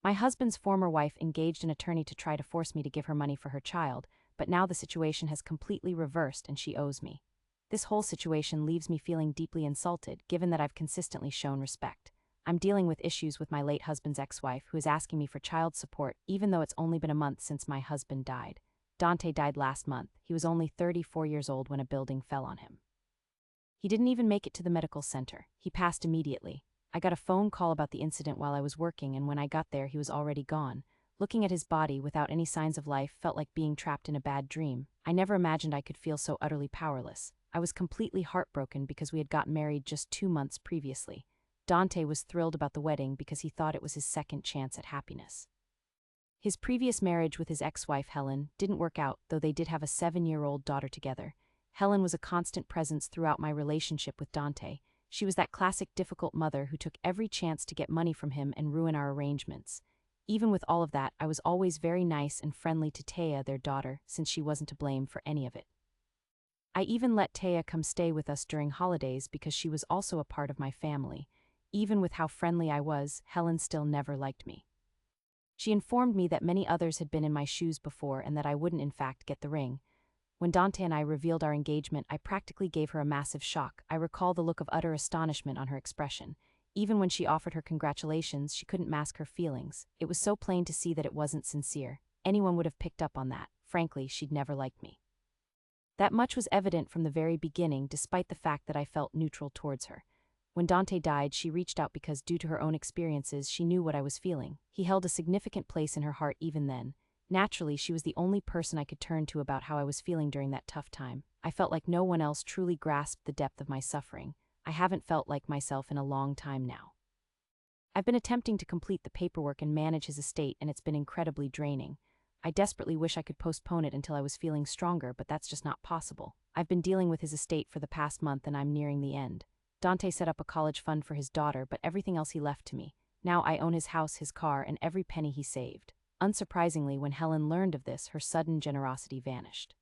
My husband's former wife engaged an attorney to try to force me to give her money for her child, but now the situation has completely reversed and she owes me. This whole situation leaves me feeling deeply insulted, given that I've consistently shown respect. I'm dealing with issues with my late husband's ex-wife, who is asking me for child support, even though it's only been a month since my husband died. Dante died last month. He was only 34 years old when a building fell on him. He didn't even make it to the medical center. He passed immediately. I got a phone call about the incident while I was working, and when I got there, he was already gone. Looking at his body without any signs of life felt like being trapped in a bad dream. I never imagined I could feel so utterly powerless. I was completely heartbroken because we had gotten married just 2 months previously. Dante was thrilled about the wedding because he thought it was his second chance at happiness. His previous marriage with his ex-wife Helen didn't work out, though they did have a 7-year-old daughter together. Helen was a constant presence throughout my relationship with Dante. She was that classic difficult mother who took every chance to get money from him and ruin our arrangements. Even with all of that, I was always very nice and friendly to Taya, their daughter, since she wasn't to blame for any of it. I even let Taya come stay with us during holidays because she was also a part of my family. Even with how friendly I was, Helen still never liked me. She informed me that many others had been in my shoes before and that I wouldn't in fact get the ring. When Dante and I revealed our engagement, I practically gave her a massive shock. I recall the look of utter astonishment on her expression. Even when she offered her congratulations, she couldn't mask her feelings. It was so plain to see that it wasn't sincere. Anyone would have picked up on that. Frankly, she'd never liked me. That much was evident from the very beginning, despite the fact that I felt neutral towards her. When Dante died, she reached out because, due to her own experiences, she knew what I was feeling. He held a significant place in her heart even then. Naturally, she was the only person I could turn to about how I was feeling during that tough time. I felt like no one else truly grasped the depth of my suffering. I haven't felt like myself in a long time now. I've been attempting to complete the paperwork and manage his estate, and it's been incredibly draining. I desperately wish I could postpone it until I was feeling stronger, but that's just not possible. I've been dealing with his estate for the past month and I'm nearing the end. Dante set up a college fund for his daughter, but everything else he left to me. Now I own his house, his car, and every penny he saved. Unsurprisingly, when Helen learned of this, her sudden generosity vanished.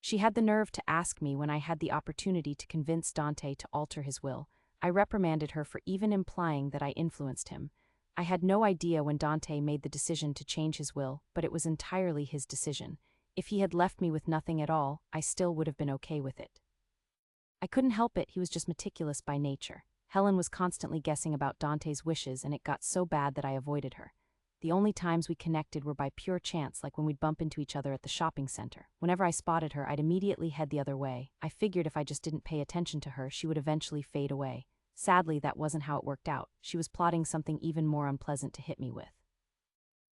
She had the nerve to ask me when I had the opportunity to convince Dante to alter his will. I reprimanded her for even implying that I influenced him. I had no idea when Dante made the decision to change his will, but it was entirely his decision. If he had left me with nothing at all, I still would have been okay with it. I couldn't help it, he was just meticulous by nature. Helen was constantly guessing about Dante's wishes, and it got so bad that I avoided her. The only times we connected were by pure chance, like when we'd bump into each other at the shopping center. Whenever I spotted her, I'd immediately head the other way. I figured if I just didn't pay attention to her, she would eventually fade away. Sadly, that wasn't how it worked out. She was plotting something even more unpleasant to hit me with.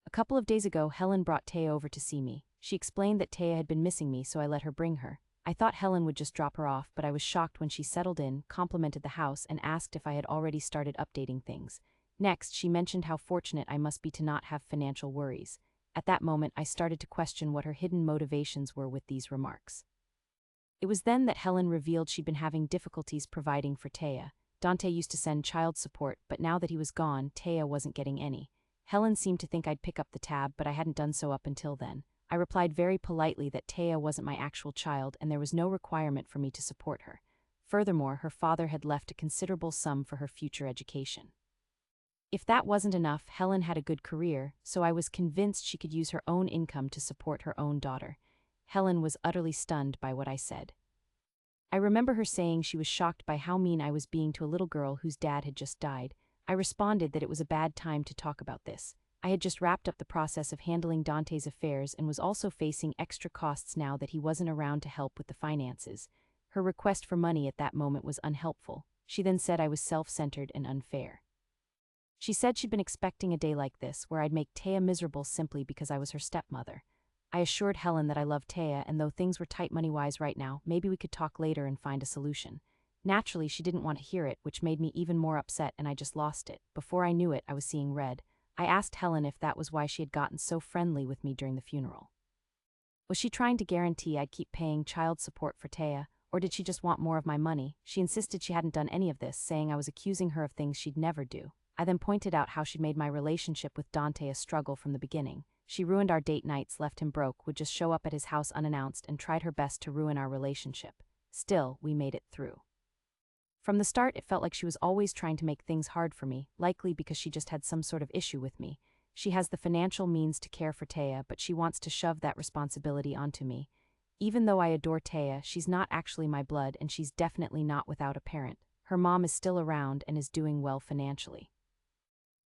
A couple of days ago, Helen brought Taya over to see me. She explained that Taya had been missing me, so I let her bring her. I thought Helen would just drop her off, but I was shocked when she settled in, complimented the house, and asked if I had already started updating things. Next, she mentioned how fortunate I must be to not have financial worries. At that moment, I started to question what her hidden motivations were with these remarks. It was then that Helen revealed she'd been having difficulties providing for Taya. Dante used to send child support, but now that he was gone, Taya wasn't getting any. Helen seemed to think I'd pick up the tab, but I hadn't done so up until then. I replied very politely that Taya wasn't my actual child and there was no requirement for me to support her. Furthermore, her father had left a considerable sum for her future education. If that wasn't enough, Helen had a good career, so I was convinced she could use her own income to support her own daughter. Helen was utterly stunned by what I said. I remember her saying she was shocked by how mean I was being to a little girl whose dad had just died. I responded that it was a bad time to talk about this. I had just wrapped up the process of handling Dante's affairs and was also facing extra costs now that he wasn't around to help with the finances. Her request for money at that moment was unhelpful. She then said I was self-centered and unfair. She said she'd been expecting a day like this, where I'd make Taya miserable simply because I was her stepmother. I assured Helen that I loved Taya, and though things were tight money-wise right now, maybe we could talk later and find a solution. Naturally, she didn't want to hear it, which made me even more upset, and I just lost it. Before I knew it, I was seeing red. I asked Helen if that was why she had gotten so friendly with me during the funeral. Was she trying to guarantee I'd keep paying child support for Taya, or did she just want more of my money? She insisted she hadn't done any of this, saying I was accusing her of things she'd never do. I then pointed out how she'd made my relationship with Dante a struggle from the beginning. She ruined our date nights, left him broke, would just show up at his house unannounced, and tried her best to ruin our relationship. Still, we made it through. From the start, it felt like she was always trying to make things hard for me, likely because she just had some sort of issue with me. She has the financial means to care for Taya, but she wants to shove that responsibility onto me. Even though I adore Taya, she's not actually my blood, and she's definitely not without a parent. Her mom is still around and is doing well financially.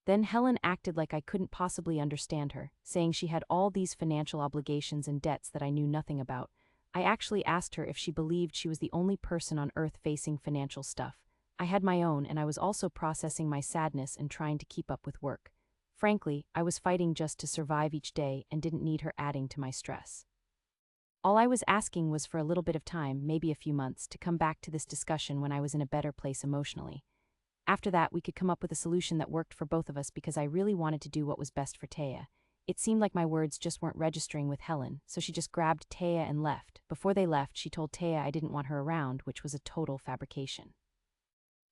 Then Helen acted like I couldn't possibly understand her, saying she had all these financial obligations and debts that I knew nothing about. I actually asked her if she believed she was the only person on earth facing financial stuff. I had my own, and I was also processing my sadness and trying to keep up with work. Frankly, I was fighting just to survive each day and didn't need her adding to my stress. All I was asking was for a little bit of time, maybe a few months, to come back to this discussion when I was in a better place emotionally. After that, we could come up with a solution that worked for both of us because I really wanted to do what was best for Taya. It seemed like my words just weren't registering with Helen, so she just grabbed Taya and left. Before they left, she told Taya I didn't want her around, which was a total fabrication.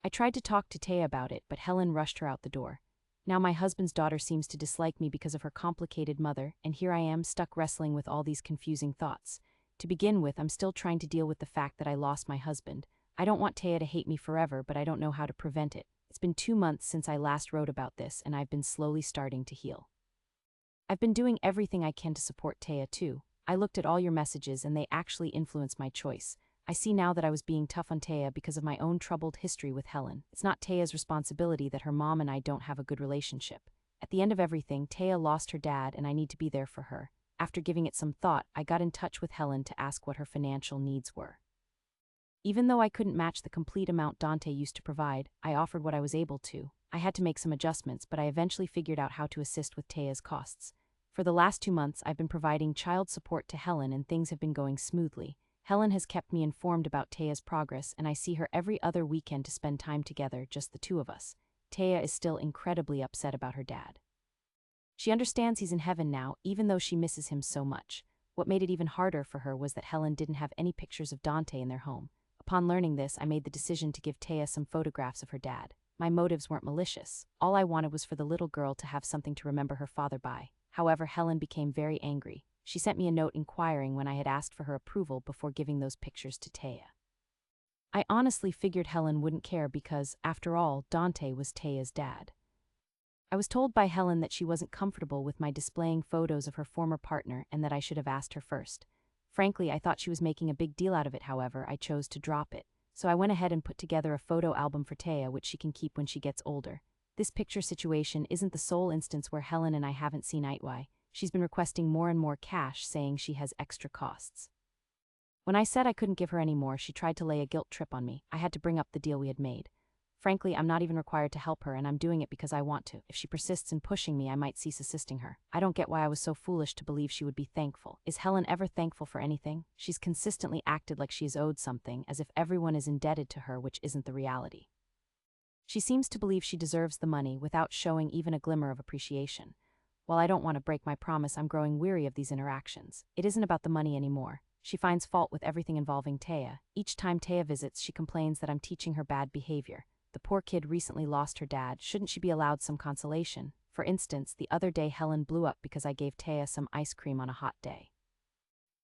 I tried to talk to Taya about it, but Helen rushed her out the door. Now my husband's daughter seems to dislike me because of her complicated mother, and here I am stuck wrestling with all these confusing thoughts. To begin with, I'm still trying to deal with the fact that I lost my husband. I don't want Taya to hate me forever, but I don't know how to prevent it. It's been 2 months since I last wrote about this, and I've been slowly starting to heal. I've been doing everything I can to support Taya too. I looked at all your messages and they actually influenced my choice. I see now that I was being tough on Taya because of my own troubled history with Helen. It's not Taya's responsibility that her mom and I don't have a good relationship. At the end of everything, Taya lost her dad and I need to be there for her. After giving it some thought, I got in touch with Helen to ask what her financial needs were. Even though I couldn't match the complete amount Dante used to provide, I offered what I was able to. I had to make some adjustments, but I eventually figured out how to assist with Taya's costs. For the last 2 months, I've been providing child support to Helen and things have been going smoothly. Helen has kept me informed about Taya's progress, and I see her every other weekend to spend time together, just the two of us. Taya is still incredibly upset about her dad. She understands he's in heaven now, even though she misses him so much. What made it even harder for her was that Helen didn't have any pictures of Dante in their home. Upon learning this, I made the decision to give Taya some photographs of her dad. My motives weren't malicious. All I wanted was for the little girl to have something to remember her father by. However, Helen became very angry. She sent me a note inquiring when I had asked for her approval before giving those pictures to Taya. I honestly figured Helen wouldn't care because, after all, Dante was Taya's dad. I was told by Helen that she wasn't comfortable with my displaying photos of her former partner and that I should have asked her first. Frankly, I thought she was making a big deal out of it. However, I chose to drop it. So I went ahead and put together a photo album for Taya, which she can keep when she gets older. This picture situation isn't the sole instance where Helen and I haven't seen eye to eye. She's been requesting more and more cash, saying she has extra costs. When I said I couldn't give her any more, she tried to lay a guilt trip on me. I had to bring up the deal we had made. Frankly, I'm not even required to help her, and I'm doing it because I want to. If she persists in pushing me, I might cease assisting her. I don't get why I was so foolish to believe she would be thankful. Is Helen ever thankful for anything? She's consistently acted like she is owed something, as if everyone is indebted to her, which isn't the reality. She seems to believe she deserves the money without showing even a glimmer of appreciation. While I don't want to break my promise, I'm growing weary of these interactions. It isn't about the money anymore. She finds fault with everything involving Taya. Each time Taya visits, she complains that I'm teaching her bad behavior. The poor kid recently lost her dad. Shouldn't she be allowed some consolation? For instance, the other day Helen blew up because I gave Taya some ice cream on a hot day.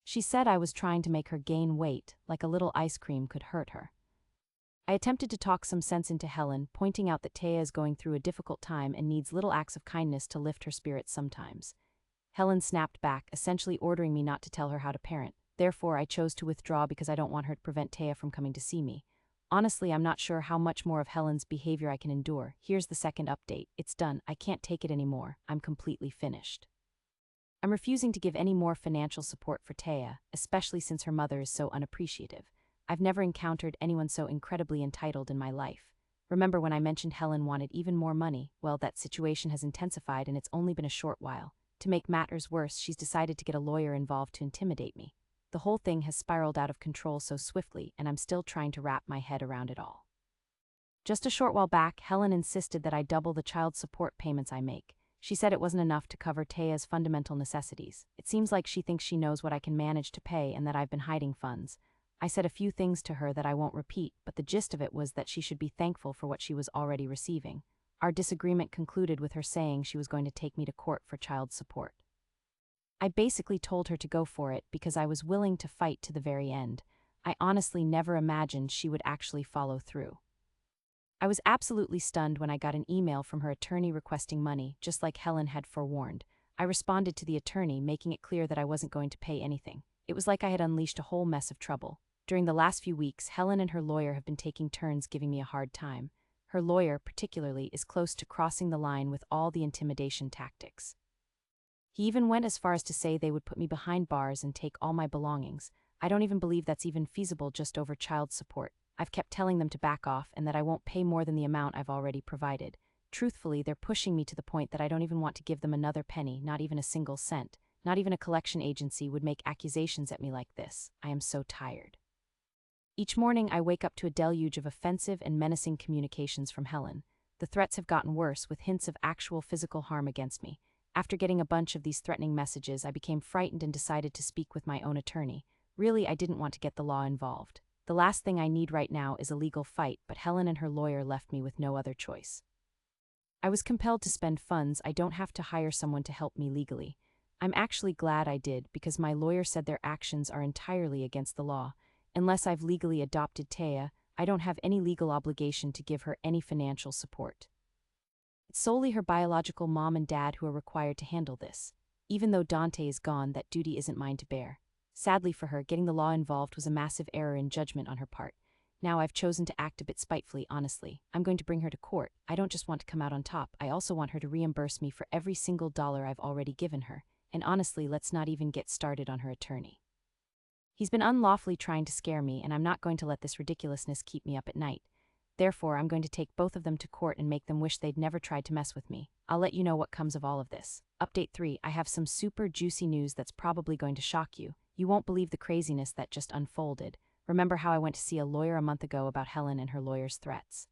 She said I was trying to make her gain weight, like a little ice cream could hurt her. I attempted to talk some sense into Helen, pointing out that Taya is going through a difficult time and needs little acts of kindness to lift her spirits sometimes. Helen snapped back, essentially ordering me not to tell her how to parent. Therefore, I chose to withdraw because I don't want her to prevent Taya from coming to see me. Honestly, I'm not sure how much more of Helen's behavior I can endure. Here's the second update. It's done. I can't take it anymore. I'm completely finished. I'm refusing to give any more financial support for Taya, especially since her mother is so unappreciative. I've never encountered anyone so incredibly entitled in my life. Remember when I mentioned Helen wanted even more money? Well, that situation has intensified and it's only been a short while. To make matters worse, she's decided to get a lawyer involved to intimidate me. The whole thing has spiraled out of control so swiftly, and I'm still trying to wrap my head around it all. Just a short while back, Helen insisted that I double the child support payments I make. She said it wasn't enough to cover Taya's fundamental necessities. It seems like she thinks she knows what I can manage to pay and that I've been hiding funds. I said a few things to her that I won't repeat, but the gist of it was that she should be thankful for what she was already receiving. Our disagreement concluded with her saying she was going to take me to court for child support. I basically told her to go for it because I was willing to fight to the very end. I honestly never imagined she would actually follow through. I was absolutely stunned when I got an email from her attorney requesting money, just like Helen had forewarned. I responded to the attorney, making it clear that I wasn't going to pay anything. It was like I had unleashed a whole mess of trouble. During the last few weeks, Helen and her lawyer have been taking turns giving me a hard time. Her lawyer, particularly, is close to crossing the line with all the intimidation tactics. He even went as far as to say they would put me behind bars and take all my belongings. I don't even believe that's even feasible just over child support. I've kept telling them to back off and that I won't pay more than the amount I've already provided. Truthfully, they're pushing me to the point that I don't even want to give them another penny, not even a single cent. Not even a collection agency would make accusations at me like this. I am so tired. Each morning, I wake up to a deluge of offensive and menacing communications from Helen. The threats have gotten worse, with hints of actual physical harm against me. After getting a bunch of these threatening messages, I became frightened and decided to speak with my own attorney. Really, I didn't want to get the law involved. The last thing I need right now is a legal fight, but Helen and her lawyer left me with no other choice. I was compelled to spend funds. I don't have to hire someone to help me legally. I'm actually glad I did, because my lawyer said their actions are entirely against the law. Unless I've legally adopted Taya, I don't have any legal obligation to give her any financial support. It's solely her biological mom and dad who are required to handle this. Even though Dante is gone, that duty isn't mine to bear. Sadly for her, getting the law involved was a massive error in judgment on her part. Now I've chosen to act a bit spitefully, honestly. I'm going to bring her to court. I don't just want to come out on top, I also want her to reimburse me for every single dollar I've already given her. And honestly, let's not even get started on her attorney. He's been unlawfully trying to scare me, and I'm not going to let this ridiculousness keep me up at night. Therefore, I'm going to take both of them to court and make them wish they'd never tried to mess with me. I'll let you know what comes of all of this. Update 3. I have some super juicy news that's probably going to shock you. You won't believe the craziness that just unfolded. Remember how I went to see a lawyer a month ago about Helen and her lawyer's threats?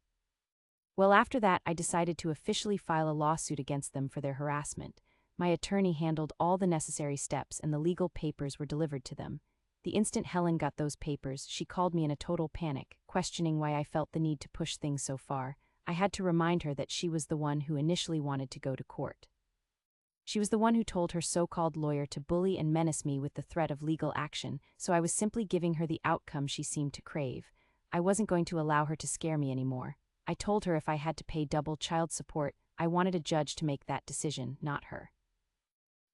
Well, after that, I decided to officially file a lawsuit against them for their harassment. My attorney handled all the necessary steps and the legal papers were delivered to them. The instant Helen got those papers, she called me in a total panic, questioning why I felt the need to push things so far. I had to remind her that she was the one who initially wanted to go to court. She was the one who told her so-called lawyer to bully and menace me with the threat of legal action, so I was simply giving her the outcome she seemed to crave. I wasn't going to allow her to scare me anymore. I told her if I had to pay double child support, I wanted a judge to make that decision, not her.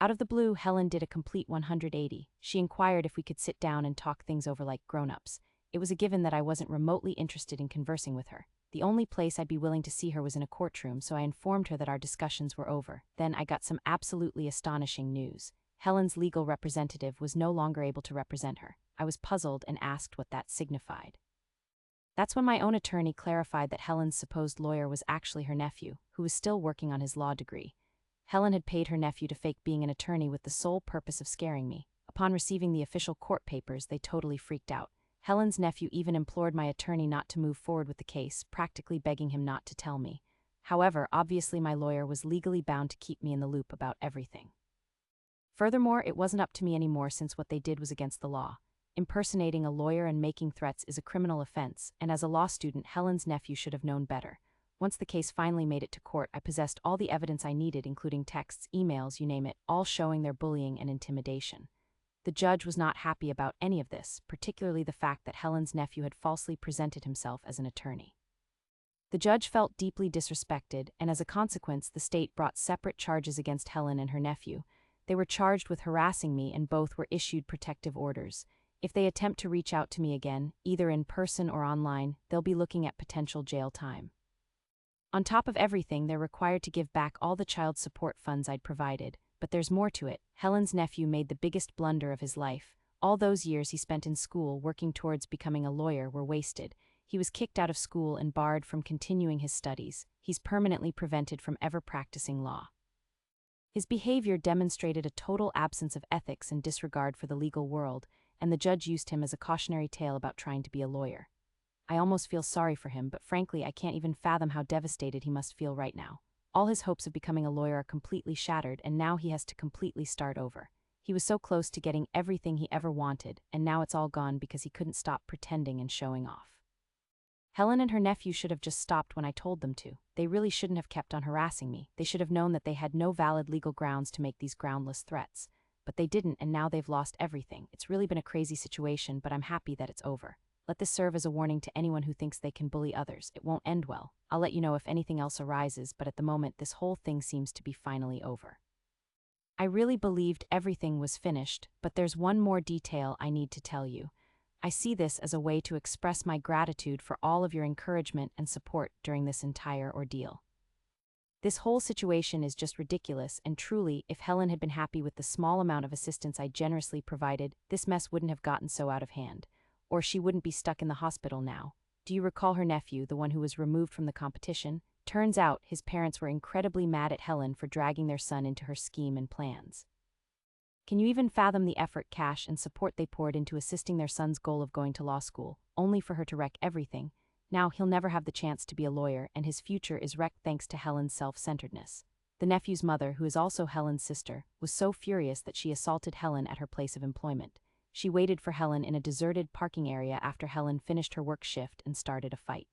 Out of the blue, Helen did a complete 180. She inquired if we could sit down and talk things over like grown-ups. It was a given that I wasn't remotely interested in conversing with her. The only place I'd be willing to see her was in a courtroom, so I informed her that our discussions were over. Then I got some absolutely astonishing news. Helen's legal representative was no longer able to represent her. I was puzzled and asked what that signified. That's when my own attorney clarified that Helen's supposed lawyer was actually her nephew, who was still working on his law degree. Helen had paid her nephew to fake being an attorney with the sole purpose of scaring me. Upon receiving the official court papers, they totally freaked out. Helen's nephew even implored my attorney not to move forward with the case, practically begging him not to tell me. However, obviously my lawyer was legally bound to keep me in the loop about everything. Furthermore, it wasn't up to me anymore since what they did was against the law. Impersonating a lawyer and making threats is a criminal offense, and as a law student, Helen's nephew should have known better. Once the case finally made it to court, I possessed all the evidence I needed, including texts, emails, you name it, all showing their bullying and intimidation. The judge was not happy about any of this, particularly the fact that Helen's nephew had falsely presented himself as an attorney. The judge felt deeply disrespected, and as a consequence, the state brought separate charges against Helen and her nephew. They were charged with harassing me, and both were issued protective orders. If they attempt to reach out to me again, either in person or online, they'll be looking at potential jail time. On top of everything, they're required to give back all the child support funds I'd provided. But there's more to it. Helen's nephew made the biggest blunder of his life. All those years he spent in school working towards becoming a lawyer were wasted. He was kicked out of school and barred from continuing his studies. He's permanently prevented from ever practicing law. His behavior demonstrated a total absence of ethics and disregard for the legal world, and the judge used him as a cautionary tale about trying to be a lawyer. I almost feel sorry for him, but frankly, I can't even fathom how devastated he must feel right now. All his hopes of becoming a lawyer are completely shattered, and now he has to completely start over. He was so close to getting everything he ever wanted, and now it's all gone because he couldn't stop pretending and showing off. Helen and her nephew should have just stopped when I told them to. They really shouldn't have kept on harassing me. They should have known that they had no valid legal grounds to make these groundless threats. But they didn't, and now they've lost everything. It's really been a crazy situation, but I'm happy that it's over. Let this serve as a warning to anyone who thinks they can bully others. It won't end well. I'll let you know if anything else arises, but at the moment this whole thing seems to be finally over. I really believed everything was finished, but there's one more detail I need to tell you. I see this as a way to express my gratitude for all of your encouragement and support during this entire ordeal. This whole situation is just ridiculous, and truly, if Helen had been happy with the small amount of assistance I generously provided, this mess wouldn't have gotten so out of hand. Or she wouldn't be stuck in the hospital now. Do you recall her nephew, the one who was removed from the competition? Turns out, his parents were incredibly mad at Helen for dragging their son into her scheme and plans. Can you even fathom the effort, cash, and support they poured into assisting their son's goal of going to law school, only for her to wreck everything? Now he'll never have the chance to be a lawyer, and his future is wrecked thanks to Helen's self-centeredness. The nephew's mother, who is also Helen's sister, was so furious that she assaulted Helen at her place of employment. She waited for Helen in a deserted parking area after Helen finished her work shift and started a fight.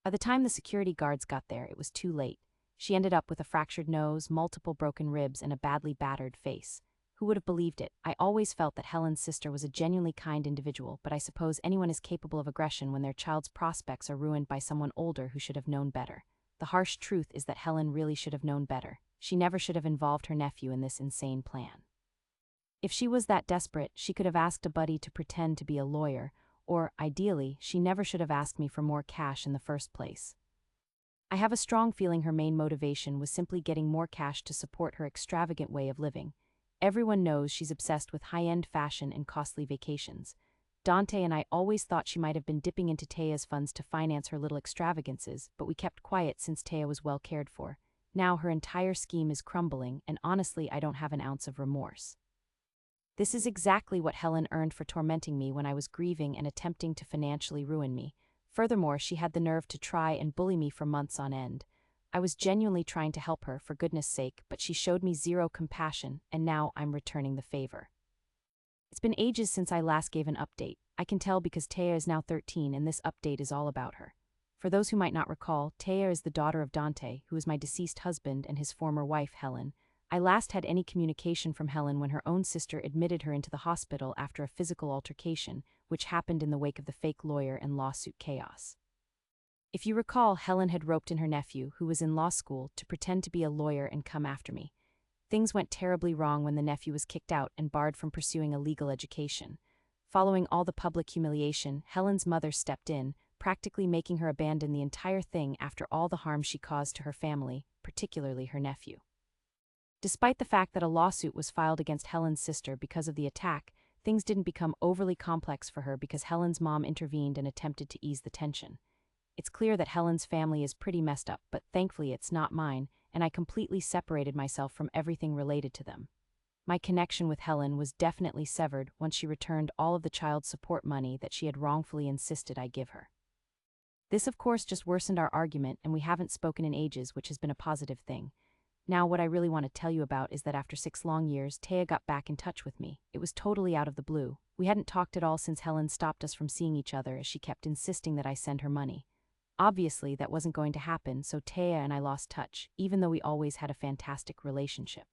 By the time the security guards got there, it was too late. She ended up with a fractured nose, multiple broken ribs, and a badly battered face. Who would have believed it? I always felt that Helen's sister was a genuinely kind individual, but I suppose anyone is capable of aggression when their child's prospects are ruined by someone older who should have known better. The harsh truth is that Helen really should have known better. She never should have involved her nephew in this insane plan. If she was that desperate, she could have asked a buddy to pretend to be a lawyer, or, ideally, she never should have asked me for more cash in the first place. I have a strong feeling her main motivation was simply getting more cash to support her extravagant way of living. Everyone knows she's obsessed with high-end fashion and costly vacations. Dante and I always thought she might have been dipping into Taya's funds to finance her little extravagances, but we kept quiet since Taya was well cared for. Now her entire scheme is crumbling, and honestly I don't have an ounce of remorse. This is exactly what Helen earned for tormenting me when I was grieving and attempting to financially ruin me. Furthermore, she had the nerve to try and bully me for months on end. I was genuinely trying to help her, for goodness sake, but she showed me zero compassion, and now I'm returning the favor. It's been ages since I last gave an update. I can tell because Taya is now 13 and this update is all about her. For those who might not recall, Taya is the daughter of Dante, who is my deceased husband and his former wife, Helen. I last had any communication from Helen when her own sister admitted her into the hospital after a physical altercation, which happened in the wake of the fake lawyer and lawsuit chaos. If you recall, Helen had roped in her nephew, who was in law school, to pretend to be a lawyer and come after me. Things went terribly wrong when the nephew was kicked out and barred from pursuing a legal education. Following all the public humiliation, Helen's mother stepped in, practically making her abandon the entire thing after all the harm she caused to her family, particularly her nephew. Despite the fact that a lawsuit was filed against Helen's sister because of the attack, things didn't become overly complex for her because Helen's mom intervened and attempted to ease the tension. It's clear that Helen's family is pretty messed up, but thankfully it's not mine, and I completely separated myself from everything related to them. My connection with Helen was definitely severed once she returned all of the child support money that she had wrongfully insisted I give her. This of course just worsened our argument, and we haven't spoken in ages, which has been a positive thing. Now what I really want to tell you about is that after 6 long years, Taya got back in touch with me. It was totally out of the blue. We hadn't talked at all since Helen stopped us from seeing each other, as she kept insisting that I send her money. Obviously, that wasn't going to happen, so Taya and I lost touch, even though we always had a fantastic relationship.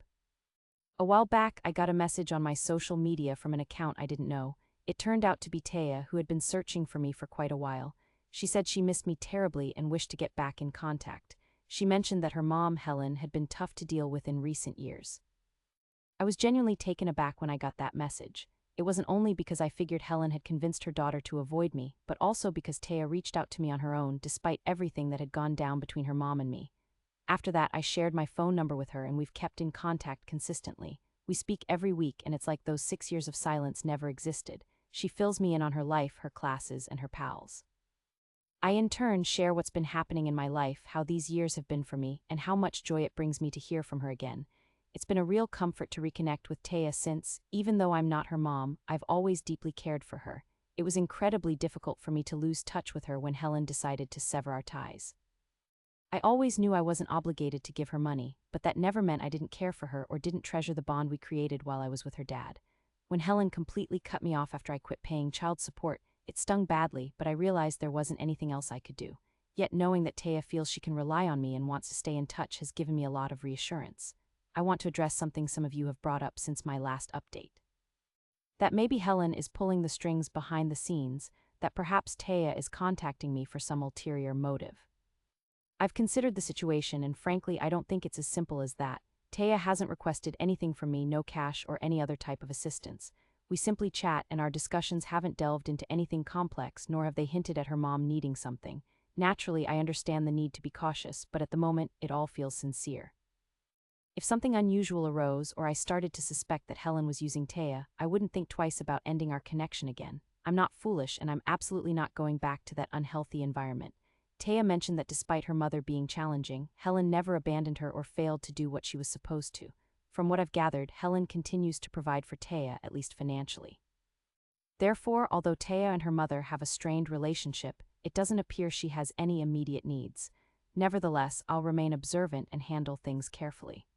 A while back, I got a message on my social media from an account I didn't know. It turned out to be Taya, who had been searching for me for quite a while. She said she missed me terribly and wished to get back in contact. She mentioned that her mom, Helen, had been tough to deal with in recent years. I was genuinely taken aback when I got that message. It wasn't only because I figured Helen had convinced her daughter to avoid me, but also because Taya reached out to me on her own despite everything that had gone down between her mom and me. After that, I shared my phone number with her and we've kept in contact consistently. We speak every week and it's like those 6 years of silence never existed. She fills me in on her life, her classes, and her pals. I in turn share what's been happening in my life, how these years have been for me, and how much joy it brings me to hear from her again. It's been a real comfort to reconnect with Taya since, even though I'm not her mom, I've always deeply cared for her. It was incredibly difficult for me to lose touch with her when Helen decided to sever our ties. I always knew I wasn't obligated to give her money, but that never meant I didn't care for her or didn't treasure the bond we created while I was with her dad. When Helen completely cut me off after I quit paying child support, it stung badly, but I realized there wasn't anything else I could do. Yet knowing that Taya feels she can rely on me and wants to stay in touch has given me a lot of reassurance. I want to address something some of you have brought up since my last update. That maybe Helen is pulling the strings behind the scenes, that perhaps Taya is contacting me for some ulterior motive. I've considered the situation and frankly I don't think it's as simple as that. Taya hasn't requested anything from me, no cash or any other type of assistance. We simply chat and our discussions haven't delved into anything complex, nor have they hinted at her mom needing something. Naturally, I understand the need to be cautious, but at the moment, it all feels sincere. If something unusual arose or I started to suspect that Helen was using Taya, I wouldn't think twice about ending our connection again. I'm not foolish and I'm absolutely not going back to that unhealthy environment. Taya mentioned that despite her mother being challenging, Helen never abandoned her or failed to do what she was supposed to. From what I've gathered, Helen continues to provide for Taya, at least financially. Therefore, although Taya and her mother have a strained relationship, it doesn't appear she has any immediate needs. Nevertheless, I'll remain observant and handle things carefully.